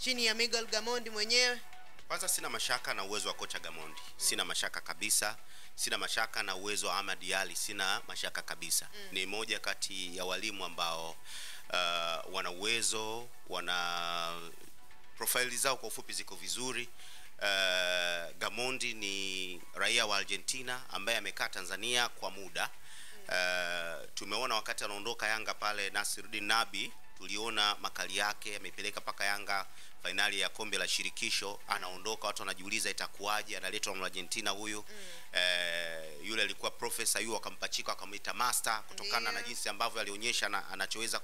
chini ya Miguel Gamondi mwenyewe? Kwanza sina mashaka na uwezo wa kocha Gamondi. Sina mashaka kabisa. Sina mashaka na uwezo wa Ahmad Ally, sina mashaka kabisa. Ni moja kati ya walimu ambao wana uwezo, wana profile zao kwa ufupi ziko vizuri. Gamondi ni raia wa Argentina ambaye amekaa Tanzania kwa muda. Tumeona wakati anaondoka Yanga pale Nasiruddin Nabi, tuliona makali yake, amepeleka paka Yanga finali ya kombe la shirikisho, anaondoka watu wanajiuliza itakuwaje, analetwa na Argentina huyu. Yule alikuwa professor yu akampachika akamwita master kutokana na jinsi ambavyo alionyesha anachoweza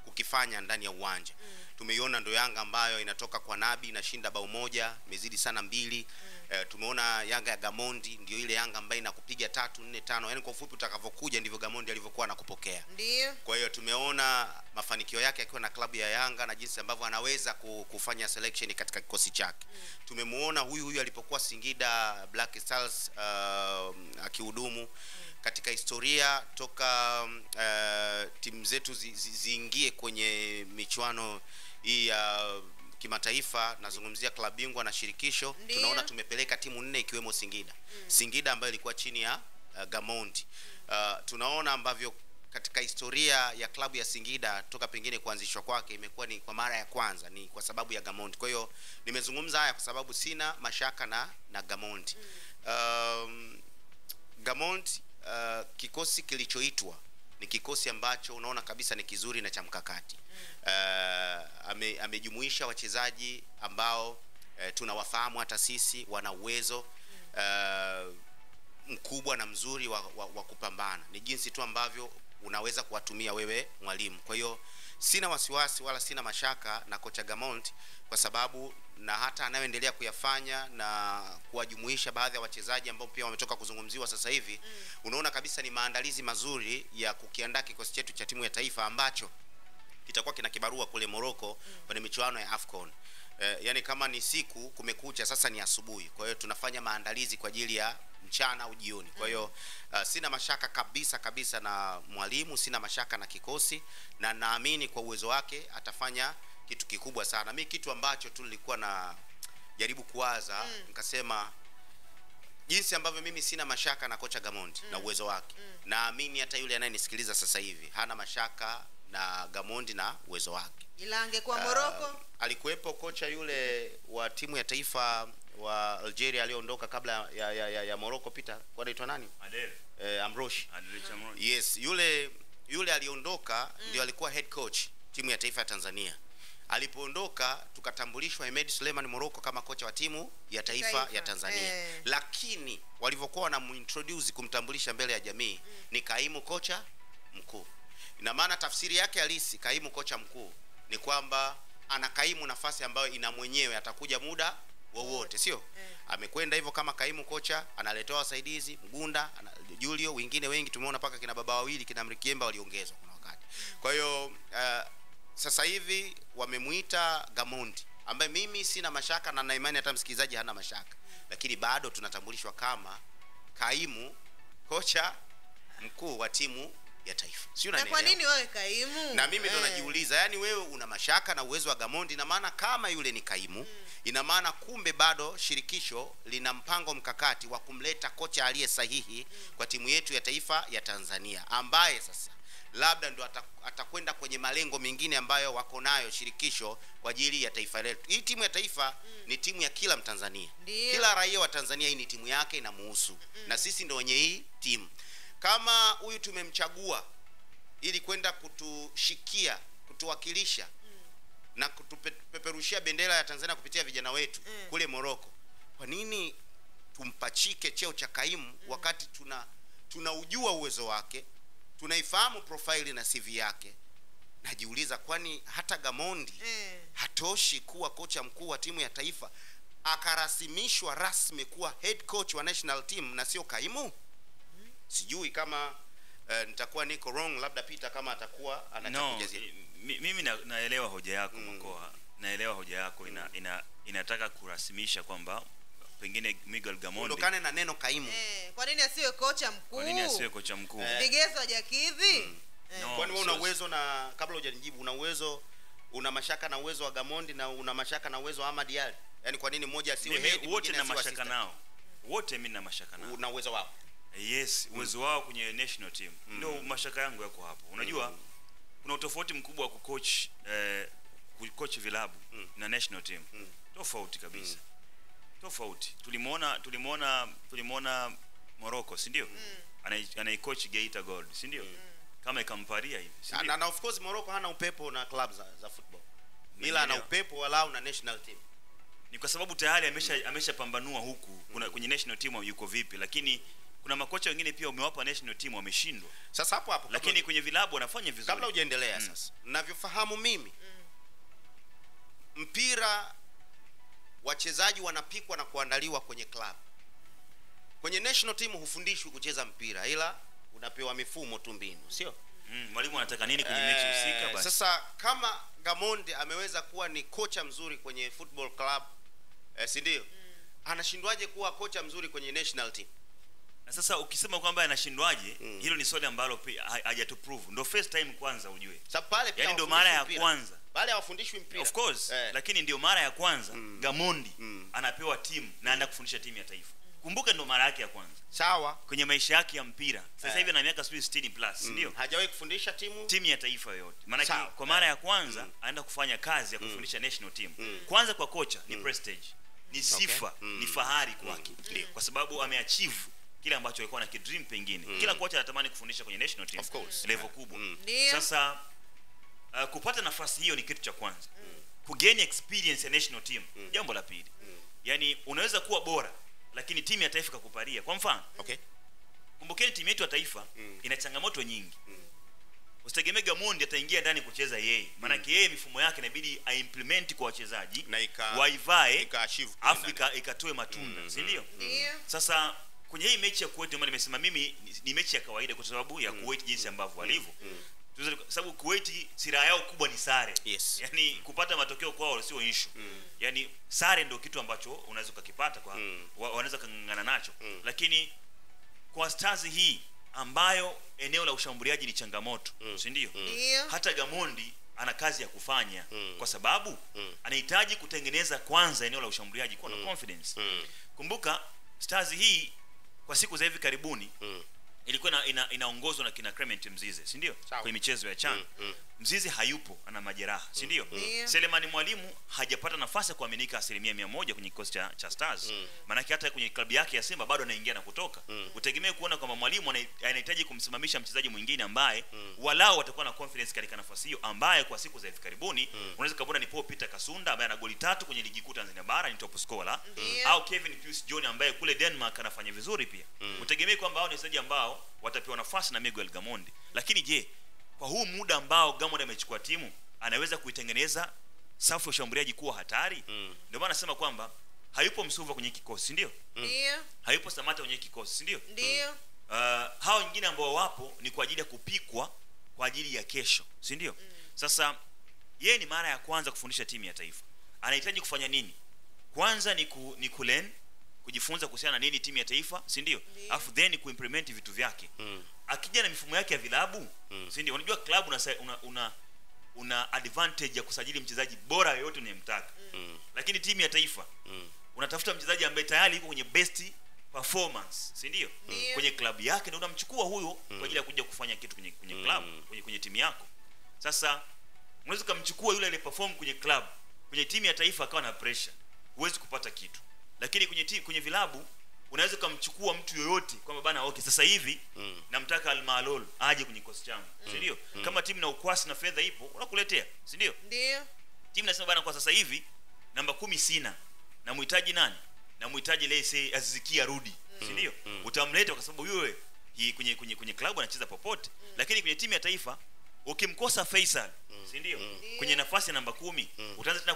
kukifanya ndani ya uwanja. Tumeiona ndo Yanga ambayo inatoka kwa Nabi inashinda bao moja, imezidi sana 2. Tumeona Yanga ya Gamondi ndio ile Yanga ambayo inakupiga 3 4 5. Yaani kwa ufupi utakavokuja ndivyo Gamondi alivyokuwa anakupokea. Ndio. Kwa hiyo tumeona mafanikio yake akiwa na klabu ya Yanga na jinsi ambavyo anaweza kufanya selection katika kikosi chake. Tumemuona huyu alipokuwa Singida Black Stars akihudumu katika historia toka timu zetu ziingie kwenye michuano hii ya kimataifa, nazungumzia klabu bingwa na shirikisho. Tunaona tumepeleka timu 4 ikiwemo Singida. Singida ambayo ilikuwa chini ya Gamondi. Tunaona ambavyo katika historia ya klabu ya Singida toka pengine kuanzishwa kwake imekuwa ni kwa mara ya kwanza, ni kwa sababu ya Gamondi. Kwa hiyo nimezungumza haya kwa sababu sina mashaka na Gamondi. Gamondi kikosi kilichoitwa ni kikosi ambacho unaona kabisa ni kizuri na cha mkakati. Amejumuisha wachezaji ambao tunawafahamu hata sisi, wana uwezo mkubwa na mzuri wa kupambana. Ni jinsi tu ambavyo unaweza kuwatumia wewe mwalimu. Kwa hiyo sina wasiwasi wala sina mashaka na kocha Gamondi, kwa sababu na hata anayoendelea kuyafanya na kuwajumuisha baadhi ya wachezaji ambao pia wametoka kuzungumziwa sasa hivi. Unaona kabisa ni maandalizi mazuri ya kukiandaa kikosi chetu cha timu ya taifa ambacho kitakuwa kina kibarua kule Morocco kwenye michuano ya AFCON. Yani kama ni siku kumekucha, sasa ni asubuhi. Kwa hiyo tunafanya maandalizi kwa ajili ya mchana au jioni. Kwa hiyo sina mashaka kabisa na mwalimu, sina mashaka na kikosi, na naamini kwa uwezo wake atafanya kitu kikubwa sana. Mimi kitu ambacho tu nilikuwa na jaribu kuwaza, nikasema jinsi ambavyo mimi sina mashaka na kocha Gamondi na uwezo wake, naamini hata yule anayenisikiliza sasa hivi hana mashaka na Gamondi na uwezo wake. Ila angekuwa Morocco, alikuwepo kocha yule wa timu ya taifa wa Algeria aliondoka kabla ya Morocco, Peter, kwa anaitwa nani? Amroshi. Yes, yule aliondoka ndio alikuwa head coach timu ya taifa ya Tanzania. Alipoondoka tukatambulishwa Ahmed Suleiman Morocco kama kocha wa timu ya taifa ya Tanzania. Lakini walivyokuwa wanamintroduce kumtambulisha mbele ya jamii ni kaimu kocha mkuu. Ina maana tafsiri yake halisi kaimu kocha mkuu ni kwamba anakaimu nafasi ambayo ina mwenyewe, atakuja muda wowote, sio? Amekwenda hivyo kama kaimu kocha, analetewa wasaidizi, Mgunda, Julio, wengine wengi tumeona paka kina baba wawili kina Mrikiemba waliongezwa kuna wakati. Kwa hiyo sasa hivi wamemuita Gamondi, ambaye mimi sina mashaka na imani hata msikilizaji hana mashaka, lakini bado tunatambulishwa kama kaimu kocha mkuu wa timu ya taifa. Sio, na kwa nini wewe kaimu? Na mimi ndo najiuliza, yani wewe una mashaka na uwezo wa Gamondi, na maana kama yule ni kaimu, ina maana kumbe bado shirikisho lina mpango mkakati wa kumleta kocha aliye sahihi kwa timu yetu ya taifa ya Tanzania, ambaye sasa labda ndo atakwenda kwenye malengo mengine ambayo wako nayo shirikisho kwa ajili ya taifa letu. Hii timu ya taifa ni timu ya kila Mtanzania. Kila raia wa Tanzania hii ni timu yake, inamuhusu. Na sisi ndo wenye hii timu. Kama huyu tumemchagua ili kwenda kutushikia, kutuwakilisha na kutupeperushia bendera ya Tanzania kupitia vijana wetu kule Morocco, kwa nini tumpachike cheo cha kaimu wakati tunaujua uwezo wake, tunaifahamu profile na CV yake? Najiuliza, kwani hata Gamondi hatoshi kuwa kocha mkuu wa timu ya taifa akarasimishwa rasmi kuwa head coach wa national team na sio kaimu? Sijui kama nitakuwa niko wrong, labda Peter kama atakuwa anachokujazia. Mimi naelewa hoja yako Mkoa. Naelewa hoja yako inataka kurasimisha kwamba pengine Miguel Gamondi ondokane na neno kaimu. Kwa nini asiwe kocha mkuu? Kwa nini asiwe kocha mkuu? Vigezo hajakidhi. Kwani wewe una uwezo, na kabla hujanijibu, una uwezo una mashaka na uwezo wa Gamondi na una mashaka na uwezo wa Ahmad Ally? Yaani kwa nini mmoja asiwe head wote na mashaka nao? Wote mimi na mashaka nao. Una uwezo wao? Yes, uwezo wao kwenye national team. Ndio mashaka yangu yako hapo. Unajua kuna utofauti mkubwa wa kucoach vilabu na national team. Tofauti kabisa. Tofauti. Tulimuona Morocco, si ndio? Anaicoach Geita Gold, si ndio? Kama ikamparia hivi. Na of course Morocco hana upepo na club za football. Ila ana upepo walau na national team. Ni kwa sababu tayari ameshapambanua huku kwenye national team yuko vipi, lakini kuna makocha wengine pia umewapa national team wameshindwa. Sasa hapo lakini kwenye vilabu wanafanya vizuri. Kabla hujaendelea sasa, ninavyofahamu mimi mpira wachezaji wanapikwa na kuandaliwa kwenye club. Kwenye national team hufundishwi kucheza mpira, ila unapewa mifumo tu, mbinu, sio? Mwalimu anataka nini kwenye mechi husika basi. Sasa kama Gamondi ameweza kuwa ni kocha mzuri kwenye football club, si ndio? Anashindwaje kuwa kocha mzuri kwenye national team? Na sasa ukisema kwamba anashindwaje, hilo ni swali ambalo pia hajatu prove. Ndio first time kwanza ujue. Sasa pale pia ndio mara ya kwanza. Pale hawafundishwi mpira. Of course, lakini ndio mara ya kwanza Gamondi anapewa timu na anaenda kufundisha timu ya taifa. Kumbuka ndio mara yake ya kwanza. Sawa. Kwenye maisha yake ya mpira. Sasa hivi ana miaka 60 plus, ndio? Hajawahi kufundisha timu ya taifa yote. Maana kwa mara ya kwanza anaenda kufanya kazi ya kufundisha national team. Kwanza kwa kocha ni prestige, ni sifa, ni fahari kwake. Kwa sababu ameachieve kile ambacho alikuwa na kidream pengine. Kila kocha anatamani kufundisha kwenye national team level kubwa. Sasa kupata nafasi hiyo ni kitu cha kwanza. Kugain experience ya national team, jambo la pili. Yaani unaweza kuwa bora lakini timu ya taifa kakuparia. Kwa mfano, kumbukeni timu yetu ya taifa ina changamoto nyingi. Usitegemee Gamondi ataingia ndani kucheza yeye. Maana yeye mifumo yake inabidi aimplement kwa wachezaji, waivae, Afrika ikatoe matunda, si ndio? Sasa kwenye hii mechi ya Kuwait, nimesema mimi ni mechi ya kawaida kwa sababu ya Kuwait jinsi ambavyo walivyo. Sababu Kuwait sira yao kubwa ni sare. Yaani kupata matokeo kwao sio issue. Yaani sare ndio kitu ambacho unaweza kukipata kwa wanaweza kungangana nacho. Lakini kwa Stars hii ambayo eneo la ushambuliaji ni changamoto, si ndio? Hata Gamondi ana kazi ya kufanya kwa sababu anahitaji kutengeneza kwanza eneo la ushambuliaji kwa na confidence. Kumbuka Stars hii kwa siku za hivi karibuni ilikuwa inaongozwa na kina Clement Mzize, si ndio? Kwenye michezo ya CHAN. Mzize hayupo, ana majeraha, si ndio? Selemani Mwalimu hajapata nafasi ya kuaminika 100% kwenye kikosi cha Stars. Maana hata kwenye klabu yake ya Simba bado anaingia na kutoka. Utegemee kuona kwamba Mwalimu anahitaji kumsimamisha mchezaji mwingine ambaye walao watakuwa na confidence katika nafasi hiyo, ambaye kwa siku za hivi karibuni unaweza kuona ni Paul Peter Kasunda ambaye ana goli 3 kwenye ligi kuu Tanzania bara, ni top scorer, au Kevin Pius John ambaye kule Denmark anafanya vizuri pia. Utegemee kwamba hao ni wachezaji ambao watapewa nafasi na Miguel Gamondi. Lakini je, kwa huu muda ambao Gamondi amechukua timu, anaweza kuitengeneza safu ya ushambuliaji kuwa hatari? Ndio maana nasema kwamba hayupo Msuva kwenye kikosi, ndio? Hayupo Samata kwenye kikosi, ndio? Hao wengine ambao wapo ni kwa ajili ya kupikwa kwa ajili ya kesho, si ndio? Sasa yeye ni mara ya kwanza kufundisha timu ya taifa. Anahitaji kufanya nini? Kwanza ni kulearn, kujifunza kuhusiana na nini timu ya taifa, si ndio? Alafu then kuimplement vitu vyake. Akija na mifumo yake ya vilabu, si ndio? Unajua club una advantage ya kusajili mchezaji bora yoyote unayemtaka. Lakini timu ya taifa unatafuta mchezaji ambaye tayari yuko kwenye best performance, si ndio? Kwenye club yake ndio unamchukua huyo kwa ajili ya kuja kufanya kitu kwenye club, kwenye timu yako. Sasa unaweza kumchukua yule aliyeperform kwenye club, kwenye timu ya taifa akawa na pressure, huwezi kupata kitu. Lakini kwenye vilabu unaweza kumchukua mtu yoyote kwamba bana, okay, sasa hivi namtaka Al-Malol aje kwenye kikosi changu, si ndio? Kama timu na ukwasi na fedha ipo, unakuletea, si ndio? Timu nasema bana, kwa sasa hivi namba 10 sina, namhitaji nani? Namhitaji Lese Azizikia rudi, si ndio? Utamleta kwa sababu yule kwenye klabu anacheza popote. Lakini kwenye timu ya taifa ukimkosa Faisal, si ndio? Kwenye nafasi ya namba 10, utaanza tena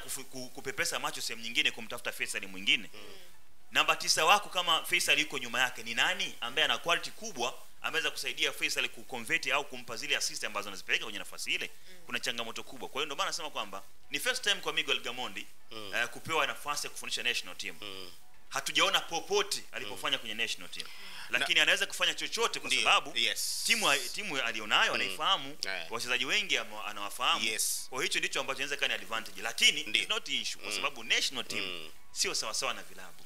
kupepesa macho sehemu nyingine kumtafuta Faisal mwingine. Namba 9 wako kama Faisal yuko nyuma yake, ni nani ambaye ana quality kubwa ameweza kusaidia Faisal kuconvert au kumpa zile assist ambazo anazipeleka kwenye nafasi ile? Kuna changamoto kubwa. Kwa hiyo ndio maana nasema kwamba ni first time kwa Miguel Gamondi kupewa nafasi ya kufundisha national team. hatujaona popote alipofanya kwenye national team, lakini anaweza kufanya chochote kwa sababu timu alionayo anaifahamu, wachezaji wengi anawafahamu. Kwa hicho ndicho ambacho inaweza kuwa ni advantage, lakini it's not issue kwa sababu national team sio sawa sawa na vilabu.